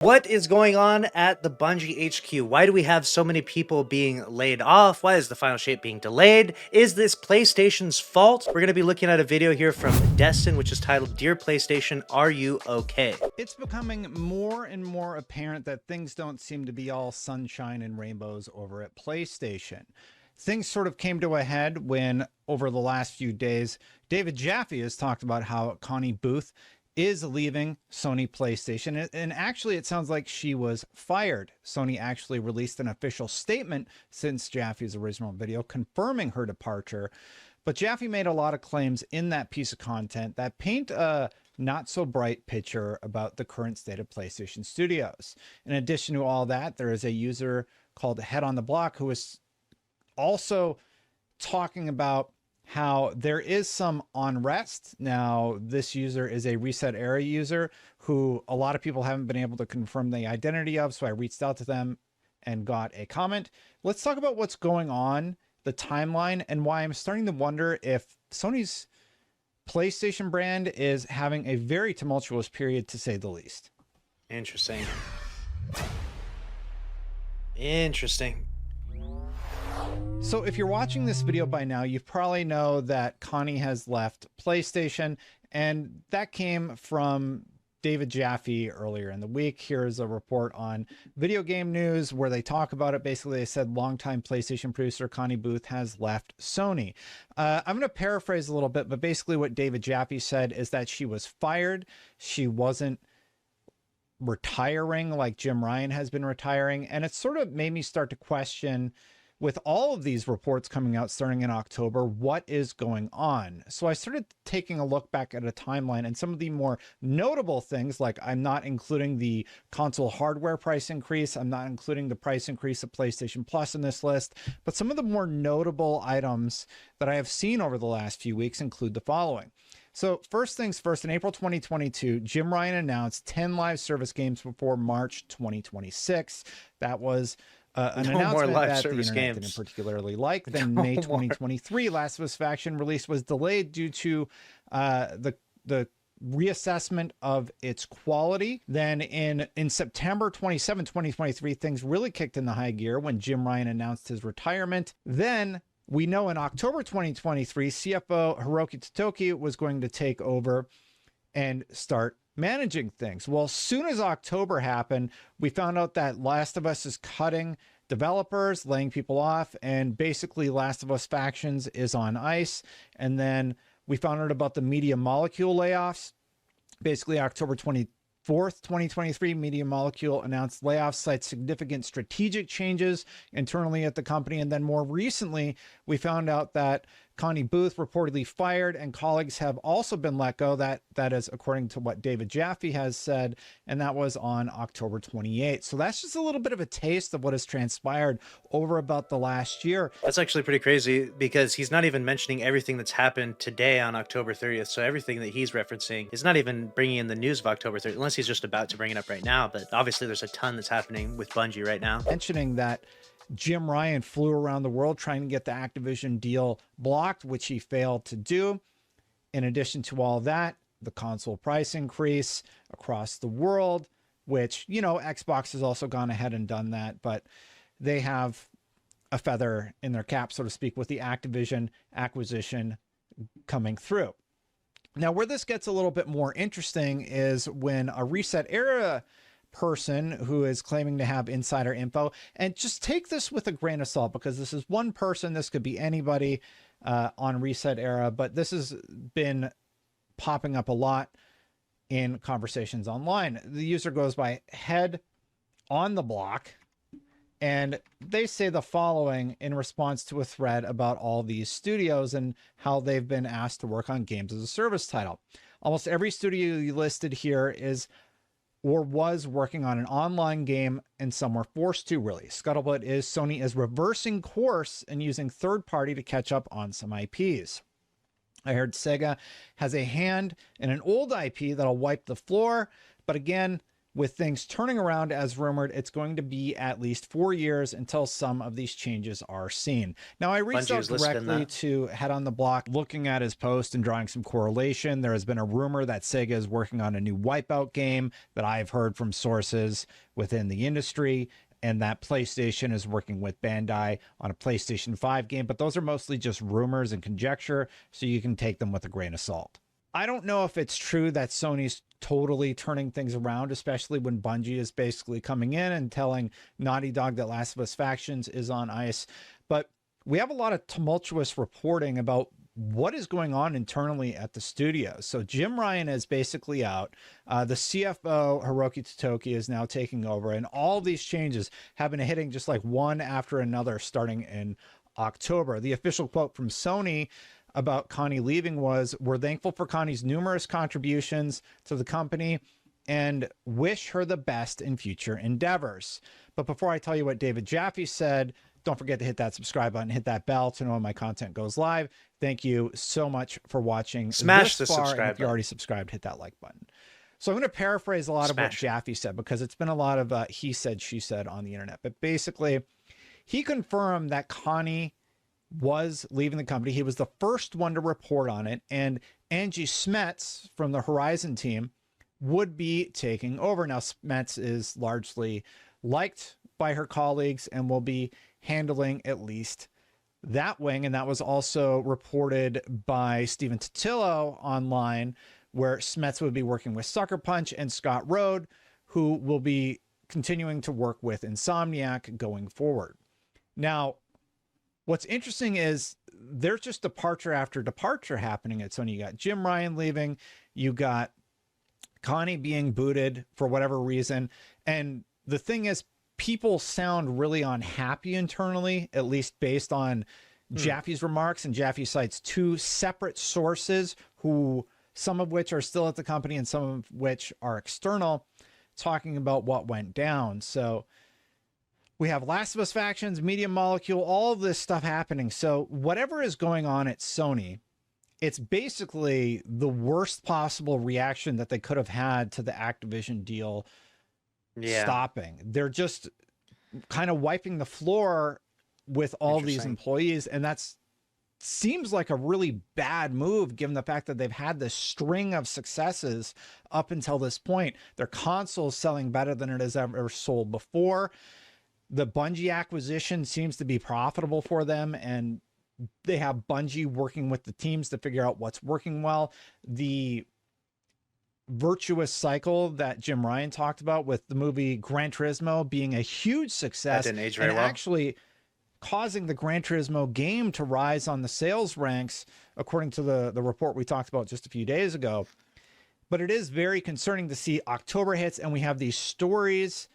What is going on at the Bungie HQ? Why do we have so many people being laid off? Why is the final shape being delayed? Is this PlayStation's fault? We're going to be looking at a video here from Destin, which is titled, Dear PlayStation, Are You Okay? It's becoming more and more apparent that things don't seem to be all sunshine and rainbows over at PlayStation. Things sort of came to a head when, over the last few days, David Jaffe has talked about how Connie Booth is leaving Sony PlayStation. And actually, it sounds like she was fired. Sony actually released an official statement since Jaffe's original video confirming her departure. But Jaffe made a lot of claims in that piece of content that paint a not so bright picture about the current state of PlayStation Studios. In addition to all that, there is a user called Head on the Block who is also talking about how there is some unrest. Now, this user is a Reset Era user who a lot of people haven't been able to confirm the identity of, so I reached out to them and got a comment. Let's talk about what's going on, the timeline, and why I'm starting to wonder if Sony's PlayStation brand is having a very tumultuous period, to say the least. Interesting. Interesting. So if you're watching this video by now, you probably know that Connie has left PlayStation, and that came from David Jaffe earlier in the week. Here's a report on Video Game News where they talk about it. Basically, they said longtime PlayStation producer Connie Booth has left Sony. I'm going to paraphrase a little bit, but basically what David Jaffe said is that she was fired. She wasn't retiring like Jim Ryan has been retiring. And it sort of made me start to question, with all of these reports coming out starting in October, what is going on? So I started taking a look back at a timeline, and some of the more notable things, like I'm not including the console hardware price increase, I'm not including the price increase of PlayStation Plus in this list, but some of the more notable items that I have seen over the last few weeks include the following. So first things first, in April 2022, Jim Ryan announced 10 live service games before March 2026. That was an announcement that the internet didn't particularly like. Then May 2023, Last of Us Faction release was delayed due to the reassessment of its quality. Then in September 27, 2023, things really kicked into high gear when Jim Ryan announced his retirement. Then we know in October 2023, CFO Hiroki Totoki was going to take over and start managing things. Well, as soon as October happened, we found out that Last of Us is cutting developers, laying people off, and basically Last of Us Factions is on ice. And then we found out about the Media Molecule layoffs. Basically October 24th, 2023, Media Molecule announced layoffs, cites significant strategic changes internally at the company. And then more recently, we found out that Connie Booth reportedly fired, and colleagues have also been let go. That is according to what David Jaffe has said, and that was on October 28th. So that's just a little bit of a taste of what has transpired over about the last year. That's actually pretty crazy, because he's not even mentioning everything that's happened today on October 30th. So everything that he's referencing is not even bringing in the news of October 30th, unless he's just about to bring it up right now. But obviously there's a ton that's happening with Bungie right now. Mentioning that Jim Ryan flew around the world trying to get the Activision deal blocked, which he failed to do. In addition to all that, the console price increase across the world, which, you know, Xbox has also gone ahead and done that, but they have a feather in their cap, so to speak, with the Activision acquisition coming through. Now, where this gets a little bit more interesting is when a Reset Era person who is claiming to have insider info, and just take this with a grain of salt, because this is one person, this could be anybody on Reset Era, but this has been popping up a lot in conversations online. The user goes by Head on the Block, and they say the following in response to a thread about all these studios and how they've been asked to work on games as a service title. Almost every studio you listed here is or was working on an online game, and some were forced to release. Scuttlebutt is Sony is reversing course and using third party to catch up on some IPs. I heard Sega has a hand in an old IP that'll wipe the floor, but again, with things turning around as rumored, it's going to be at least 4 years until some of these changes are seen. Now, I reached Bungie out was listed in directly that. to Head on the Block, looking at his post and drawing some correlation. There has been a rumor that Sega is working on a new Wipeout game that I've heard from sources within the industry, and that PlayStation is working with Bandai on a PlayStation 5 game, but those are mostly just rumors and conjecture, so you can take them with a grain of salt. I don't know if it's true that Sony's totally turning things around, especially when Bungie is basically coming in and telling Naughty Dog that Last of Us Factions is on ice. But we have a lot of tumultuous reporting about what is going on internally at the studio. So Jim Ryan is basically out. The CFO, Hiroki Totoki, is now taking over. And all these changes have been hitting just like one after another starting in October. The official quote from Sony about Connie leaving was, "We're thankful for Connie's numerous contributions to the company and wish her the best in future endeavors." But before I tell you what David Jaffe said, don't forget to hit that subscribe button, hit that bell to know when my content goes live. Thank you so much for watching Smash this the far. subscribe And if you're button. already subscribed, hit that like button. So I'm going to paraphrase a lot of what Smash. Jaffe said, because it's been a lot of he said, she said on the internet. But basically, he confirmed that Connie was leaving the company. He was the first one to report on it. And Angie Smets from the Horizon team would be taking over. Now, Smets is largely liked by her colleagues and will be handling at least that wing. And that was also reported by Stephen Totillo online, where Smets would be working with Sucker Punch, and Scott Rode, who will be continuing to work with Insomniac going forward. Now, what's interesting is there's just departure after departure happening at Sony. You got Jim Ryan leaving, you got Connie being booted for whatever reason. And the thing is, people sound really unhappy internally, at least based on Jaffe's remarks. And Jaffe cites two separate sources, who some of which are still at the company and some of which are external, talking about what went down. So we have Last of Us Factions, Media Molecule, all of this stuff happening. So whatever is going on at Sony, it's basically the worst possible reaction that they could have had to the Activision deal stopping. They're just kind of wiping the floor with all these employees. And that's seems like a really bad move, given the fact that they've had this string of successes up until this point. Their console's selling better than it has ever sold before. The Bungie acquisition seems to be profitable for them, and they have Bungie working with the teams to figure out what's working well. The virtuous cycle that Jim Ryan talked about with the movie Gran Turismo being a huge success, that didn't age very well, actually causing the Gran Turismo game to rise on the sales ranks, according to the report we talked about just a few days ago. But it is very concerning to see October hits and we have these stories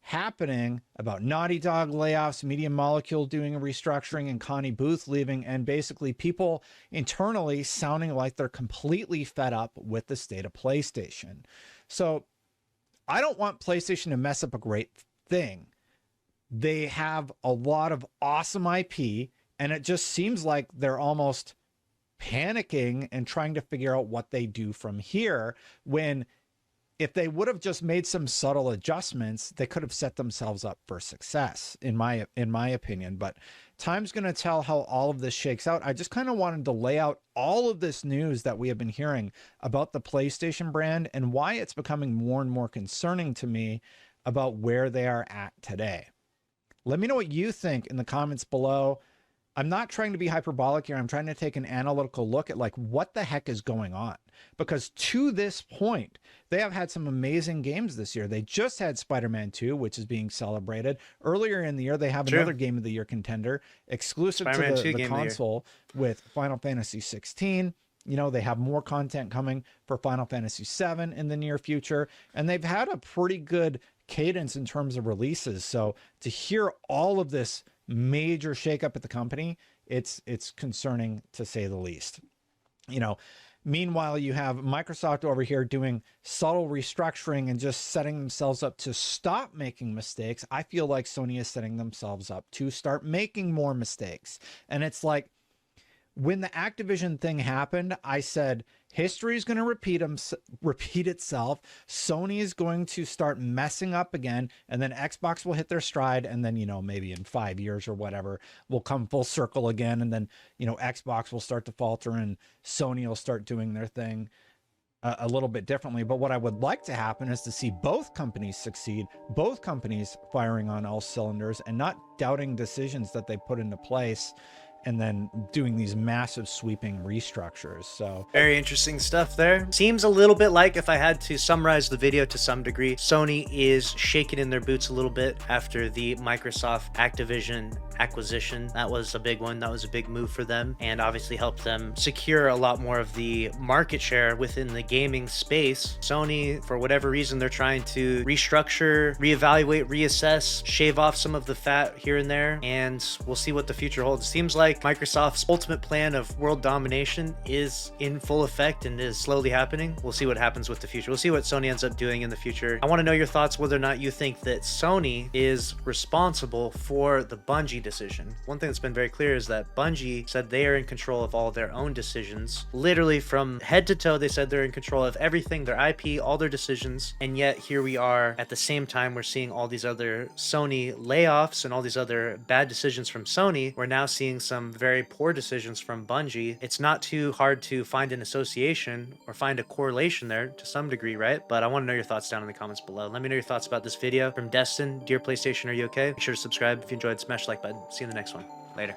happening about Naughty Dog layoffs, Media Molecule doing a restructuring, and Connie Booth leaving, and basically people internally sounding like they're completely fed up with the state of PlayStation. So I don't want PlayStation to mess up a great thing. They have a lot of awesome IP, and it just seems like they're almost panicking and trying to figure out what they do from here, when if they would have just made some subtle adjustments, they could have set themselves up for success, in my opinion. But time's going to tell how all of this shakes out. I just kind of wanted to lay out all of this news that we have been hearing about the PlayStation brand and why it's becoming more and more concerning to me about where they are at today. Let me know what you think in the comments below. I'm not trying to be hyperbolic here. I'm trying to take an analytical look at like what the heck is going on, because to this point, they have had some amazing games this year. They just had Spider-Man 2, which is being celebrated. Earlier in the year, they have another Game of the Year contender exclusive to the console with Final Fantasy 16. You know, they have more content coming for Final Fantasy 7 in the near future, and they've had a pretty good cadence in terms of releases. So to hear all of this major shakeup at the company, it's concerning to say the least. You know, meanwhile, you have Microsoft over here doing subtle restructuring and just setting themselves up to stop making mistakes. I feel like Sony is setting themselves up to start making more mistakes. And it's like, when the Activision thing happened, I said, History is going to repeat itself. Sony is going to start messing up again, and then Xbox will hit their stride, and then, you know, maybe in 5 years or whatever, we'll come full circle again, and then, you know, Xbox will start to falter and Sony will start doing their thing a little bit differently. But what I would like to happen is to see both companies succeed, both companies firing on all cylinders and not doubting decisions that they put into place and then doing these massive sweeping restructures. So very interesting stuff there. Seems a little bit like, if I had to summarize the video to some degree, Sony is shaking in their boots a little bit after the Microsoft Activision acquisition. That was a big one. That was a big move for them, and obviously helped them secure a lot more of the market share within the gaming space. Sony, for whatever reason, they're trying to restructure, reevaluate, reassess, shave off some of the fat here and there, and we'll see what the future holds. It seems like Microsoft's ultimate plan of world domination is in full effect and is slowly happening. We'll see what happens with the future. We'll see what Sony ends up doing in the future. I want to know your thoughts whether or not you think that Sony is responsible for the Bungie decision. One thing that's been very clear is that Bungie said they are in control of all their own decisions. Literally from head to toe, they said they're in control of everything, their IP, all their decisions. And yet here we are at the same time, we're seeing all these other Sony layoffs and all these other bad decisions from Sony. We're now seeing some very poor decisions from Bungie. It's not too hard to find an association or find a correlation there to some degree, right? But I want to know your thoughts down in the comments below. Let me know your thoughts about this video. From Destin, dear PlayStation, are you okay? Make sure to subscribe if you enjoyed, smash the like button. See you in the next one. Later.